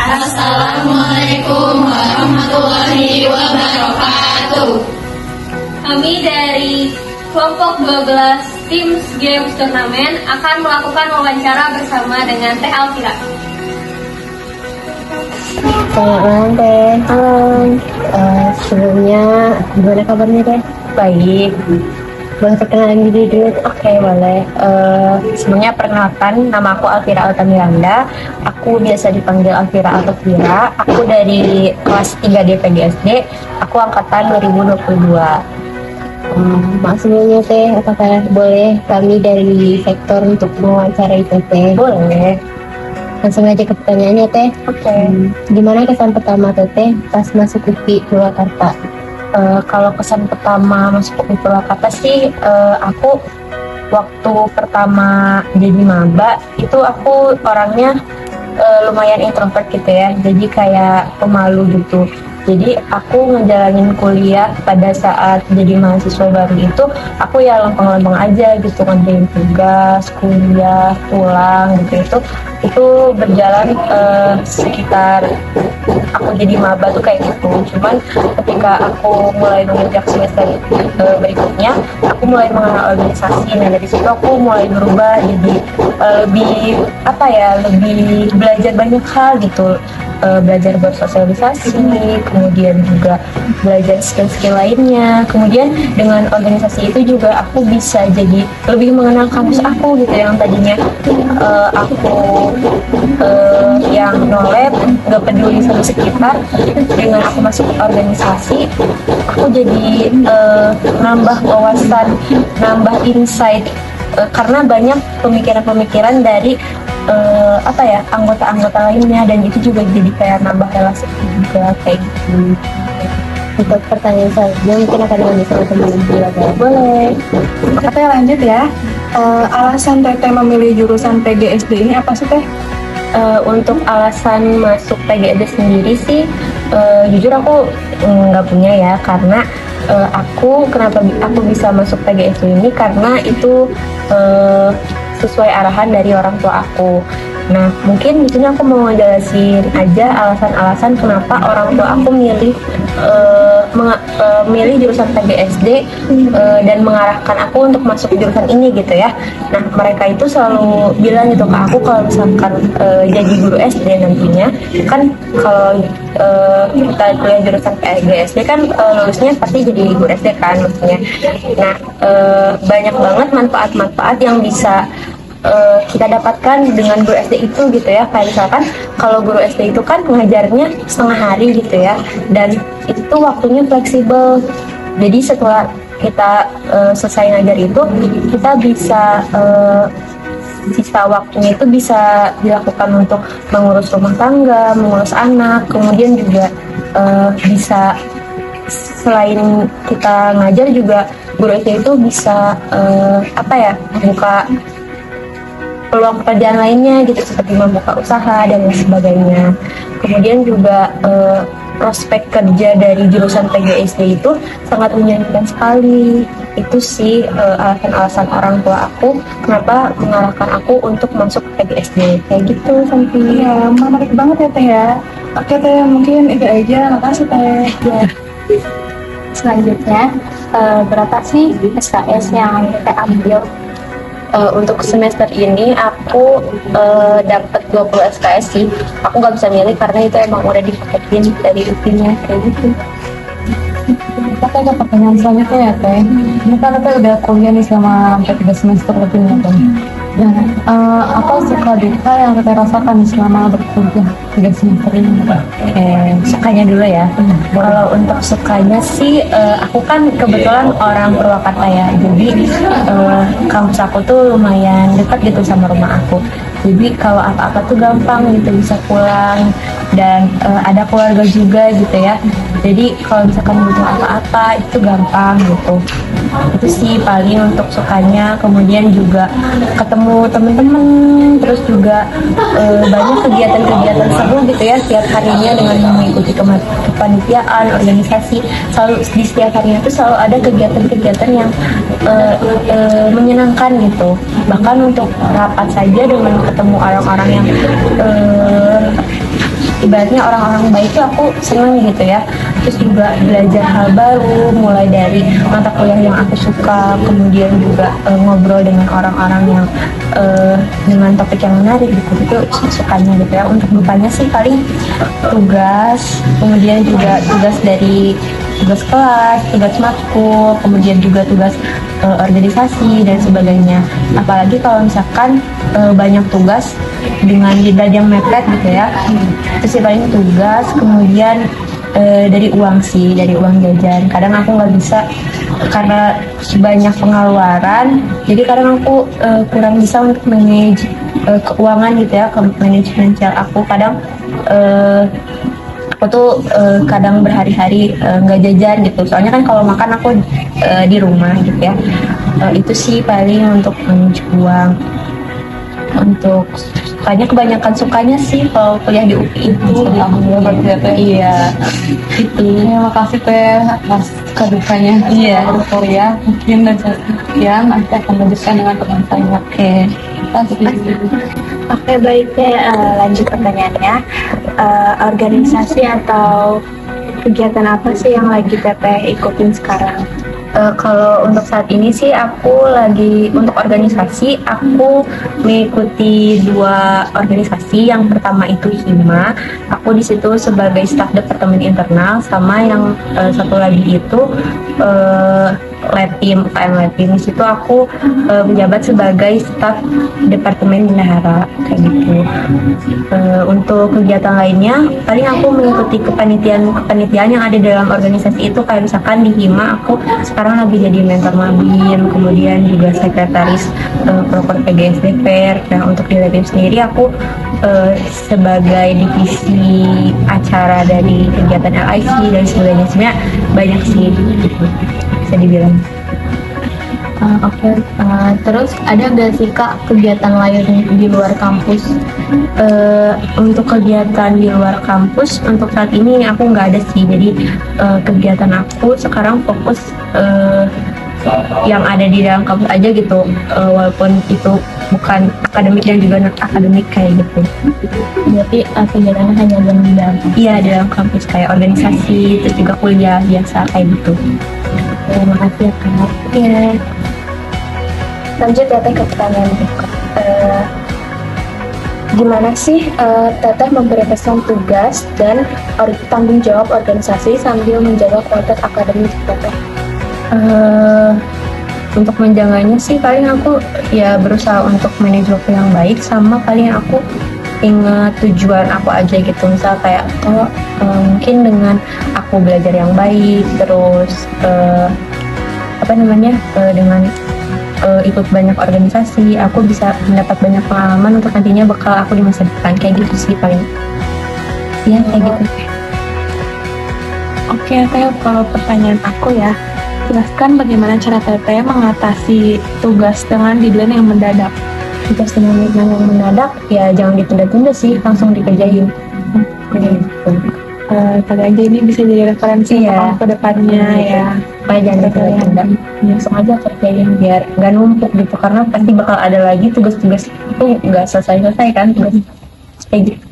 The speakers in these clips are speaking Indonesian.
Assalamualaikum warahmatullahi wabarakatuh. Kami dari kelompok 12 Teams Games Turnamen akan melakukan wawancara bersama dengan Teh Alfira. Selamat malam Teh. Halo. Sebelumnya gimana kabarnya Teh? Baik. Boleh perkenalan diri dulu? Oke, boleh. Sebelumnya perkenalkan, nama aku Alfira Altamiranda. Aku biasa dipanggil Alfira Altamiranda. Aku dari kelas 3 DPGSD. Aku angkatan 2022. Maaf sebelumnya Teh, apakah boleh kami dari sektor untuk mewawancarai Teh? Boleh. Langsung aja ke pertanyaannya Teh. Oke. Gimana kesan pertama Teh pas masuk UPI Purwakarta? Kalau kesan pertama masuk UPI Purwakarta sih, aku waktu pertama jadi maba itu aku orangnya lumayan introvert gitu ya, jadi kayak pemalu gitu. Jadi aku ngejalanin kuliah pada saat jadi mahasiswa baru itu, aku ya lempeng-lempeng aja gitu, ngerjain tugas, kuliah, pulang gitu. Itu berjalan sekitar aku jadi maba tuh kayak gitu. Cuman ketika aku mulai menginjak semester berikutnya, aku mulai mengenal organisasi. Nah dari situ aku mulai berubah jadi lebih belajar banyak hal gitu. Belajar bersosialisasi, kemudian juga belajar skill-skill lainnya. Kemudian dengan organisasi itu juga aku bisa jadi lebih mengenal kampus aku gitu, yang tadinya aku yang nolep, nggak peduli sama sekitar. Dengan aku masuk organisasi, aku jadi nambah wawasan, nambah insight, karena banyak pemikiran-pemikiran dari anggota-anggota lainnya, dan itu juga jadi kayak nambah relasi juga kayak gitu. Untuk pertanyaan selanjutnya mungkin akan bisa teman-teman juga. Boleh. Oke, lanjut ya. Alasan Teteh memilih jurusan PGSD ini apa sih Teh? Untuk alasan masuk PGSD sendiri sih, jujur aku nggak punya ya, karena kenapa aku bisa masuk PGSD ini karena itu sesuai arahan dari orang tua aku. Nah, mungkin di sini aku mau ngejelasin aja alasan-alasan kenapa orang tua aku milih jurusan PGSD dan mengarahkan aku untuk masuk jurusan ini gitu ya. Nah, mereka itu selalu bilang gitu ke aku, kalau misalkan jadi guru SD nantinya, kan kalau kita kuliah jurusan PGSD kan lulusnya pasti jadi guru SD kan maksudnya. Nah, banyak banget manfaat-manfaat yang bisa kita dapatkan dengan guru SD itu gitu ya. Kayak misalkan kalau guru SD itu kan ngajarnya setengah hari gitu ya, dan itu waktunya fleksibel. Jadi setelah kita selesai ngajar itu, kita bisa sisa waktunya itu bisa dilakukan untuk mengurus rumah tangga, mengurus anak, kemudian juga bisa selain kita ngajar juga guru SD itu bisa membuka peluang pekerjaan lainnya gitu, seperti membuka usaha dan lain sebagainya. Kemudian juga prospek kerja dari jurusan PGSD itu sangat menjanjikan sekali. Itu sih alasan-alasan orang tua aku kenapa mengarahkan aku untuk masuk PGSD kayak gitu. Sampai Ya, menarik banget ya Teh ya. Oke Teh, mungkin itu aja. Makasih Teh. Ya. Selanjutnya, berapa sih SKS yang kita ambil? Untuk semester ini aku dapat 20 SKS sih. Aku nggak bisa milih karena itu emang udah dipaketin dari UPI-nya kayak gitu. Kita ke pertanyaan selanjutnya ya Teh. Ini kan Teh udah kuliah nih selama 3 semester lebih ya Teh. Dan apa suka duka yang Teh rasakan selama berkuliah 3 semester ini? Sukanya dulu ya. Kalau untuk sukanya sih, aku kan kebetulan orang Purwakarta ya, jadi kampus aku tuh lumayan dekat gitu sama rumah aku. Jadi kalau apa-apa tuh gampang gitu, bisa pulang, dan ada keluarga juga gitu ya. Jadi kalau misalkan butuh apa-apa itu gampang gitu. Itu sih paling untuk sukanya. Kemudian juga ketemu temen-temen, terus juga banyak kegiatan-kegiatan seru gitu ya setiap harinya dengan mengikuti kepanitiaan, organisasi. Selalu di setiap harinya tuh selalu ada kegiatan-kegiatan yang menyenangkan gitu. Bahkan untuk rapat saja dengan ketemu orang-orang yang ibaratnya orang-orang baik tuh aku seneng gitu ya. Terus juga belajar hal baru, mulai dari mata kuliah yang aku suka, kemudian juga ngobrol dengan orang-orang yang dengan topik yang menarik gitu, itu sukanya gitu ya. Untuk dukanya sih paling tugas, kemudian juga tugas dari tugas kelas, tugas matkul, kemudian juga tugas organisasi dan sebagainya. Apalagi kalau misalkan banyak tugas dengan deadline yang mepet gitu ya, itu sih paling tugas. Kemudian dari uang sih, dari uang jajan. Kadang aku nggak bisa karena banyak pengeluaran, jadi kadang aku kurang bisa untuk manage keuangan gitu ya, ke manage finansial aku. Kadang aku tuh kadang berhari-hari nggak jajan gitu, soalnya kan kalau makan aku di rumah gitu ya. Itu sih paling untuk manage uang. Untuk kebanyakan sukanya sih kalau kuliah di UI itu. Alhamdulillah berarti ya Teh. Iya, itu. Ya, makasih Teh atas kedukanya. Iya. Kuliah mungkin dan sekian nanti akan lanjutkan dengan teman saya. Oke. Oke, baik deh. Lanjut pertanyaannya. Organisasi atau kegiatan apa sih yang lagi Teteh ikutin sekarang? Kalau untuk saat ini sih aku lagi untuk organisasi, aku mengikuti 2 organisasi. Yang pertama itu HIMA, aku di situ sebagai staf departemen internal, sama yang satu lagi itu Letim, UKM Letim. Di situ aku menjabat sebagai staf departemen bendahara kayak gitu. Untuk kegiatan lainnya, paling aku mengikuti kepanitiaan yang ada dalam organisasi itu. Kayak misalkan di HIMA aku sekarang lagi jadi mentor Mabim, kemudian juga sekretaris proker PGSDPR. Nah, untuk di Letim sendiri aku sebagai divisi acara dari kegiatan LIC dan sebagainya. Sebenarnya banyak sih gitu, bisa dibilang. Oke. Terus ada nggak sih Kak kegiatan lain di luar kampus? Untuk kegiatan di luar kampus untuk saat ini aku nggak ada sih. Jadi kegiatan aku sekarang fokus yang ada di dalam kampus aja gitu, walaupun itu bukan akademik dan juga non akademik kayak gitu. Berarti kegiatannya hanya di dalam. Iya, di dalam kampus kayak organisasi, terus juga kuliah biasa kayak gitu. Terima kasih ya Kak. Iya. Lanjut ya Teh ke pertanyaan berikut. Gimana sih Teteh memprioritaskan tugas dan tanggung jawab organisasi sambil menjaga kualitas akademik Teteh? Untuk menjaganya sih paling aku ya berusaha untuk manage waktu yang baik, sama paling aku ingat tujuan aku aja gitu. Misal kayak mungkin dengan aku belajar yang baik, terus dengan ikut banyak organisasi, aku bisa mendapat banyak pengalaman untuk nantinya bekal aku di masa depan kayak gitu sih paling. Ya kayak gitu. Oke Teh, kalau pertanyaan aku ya, jelaskan bagaimana cara Teteh mengatasi tugas dengan deadline yang mendadak. Tugas dengan deadline yang mendadak ya jangan ditunda-tunda sih, langsung dikerjain. Gitu. Kali aja ini bisa jadi referensi untuk ke depannya ya. Supaya jangan ditunda-tunda, langsung aja kerjain biar nggak numpuk gitu, karena pasti bakal ada lagi tugas-tugas itu nggak selesai-selesai kan tugas kayak gitu.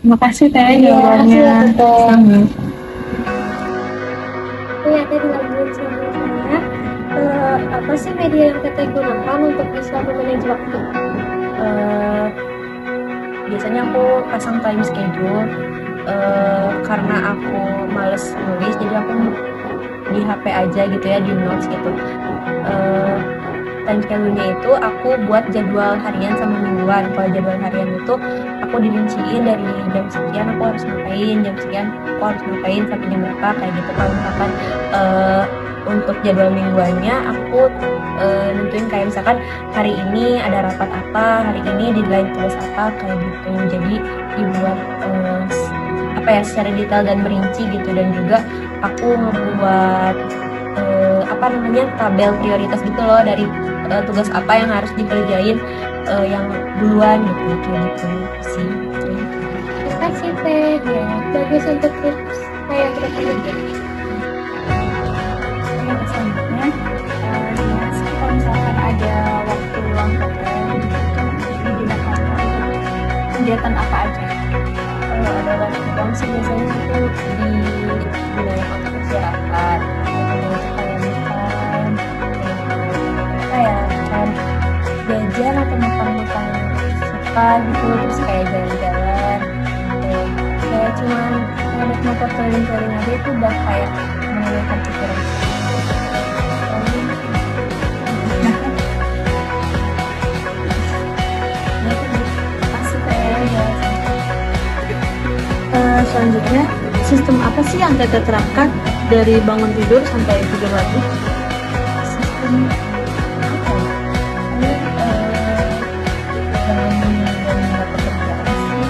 Terima kasih Teh jawabannya. Ya, tadi lanjut selanjutnya. Apa sih media yang Teteh gunakan untuk bisa memanage waktu? Biasanya aku pasang time schedule, karena aku males nulis, jadi aku di HP aja gitu ya, di notes gitu. Time schedule-nya itu aku buat jadwal harian sama mingguan. Kalau jadwal harian itu aku dirinciin dari jam sekian aku harus ngapain, jam sekian aku harus ngapain, sampai jam berapa kayak gitu. Kalau misalkan untuk jadwal mingguannya aku nentuin kayak misalkan hari ini ada rapat apa, hari ini deadline tugas apa kayak gitu. Jadi dibuat secara detail dan merinci gitu, dan juga aku membuat tabel prioritas gitu loh, dari tugas apa yang harus dikerjain yang duluan gitu sih. Terima kasih Teh. Ya, bagus untuk tips saya berikutnya. Yang selanjutnya, gimana sih kalau misalkan ada waktu luang Teteh itu digunakan untuk kegiatan apa aja? Kalau ada waktu luang doang sih, biasanya itu digunakan untuk istirahat, terus kayak makan, kayak makan jajan atau makan-makan suka gitu, terus kayak jalan-jalan, kayak cuman naik motor keliling-keliling aja itu udah kayak menenangkan pikiran. Selanjutnya, sistem apa sih yang Teteh terapkan dari bangun tidur sampai tidur lagi? Sistem apa ya? Ini jangan menunda pekerjaan sih.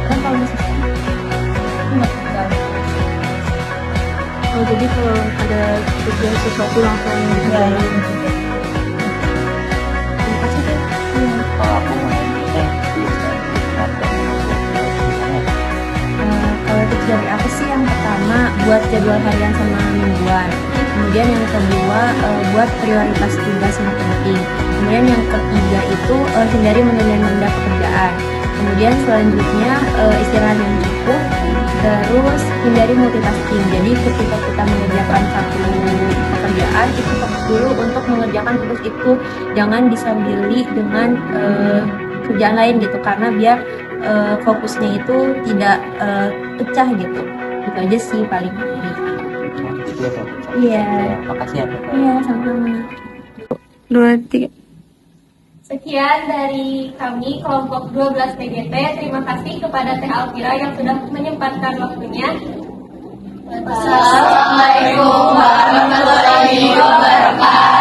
Kan kalau sistem nggak pekerjaan. Oh, jadi kalau ada tujuan sesuatu langsung dikerjain. Terima kasih, Teh. Kalau aku mulai bisa Kalau tips dari aku sih yang pertama buat jadwal harian sama mingguan. Kemudian yang kedua buat prioritas tugas yang penting. Kemudian yang ketiga itu hindari menunda-nunda pekerjaan. Kemudian selanjutnya istirahat yang cukup. Terus hindari multitasking. Jadi ketika kita mengerjakan satu pekerjaan itu fokus dulu untuk mengerjakan tugas itu. Jangan disambili dengan kerjaan lain gitu, karena biar fokusnya itu tidak pecah gitu. Itu aja sih paling. Iya. Makasih ya. Iya, sama-sama. 2, 3. Sekian dari kami kelompok 12 PGT. Terima kasih kepada Teh Alfira yang sudah menyempatkan waktunya. Assalamualaikum warahmatullahi wabarakatuh.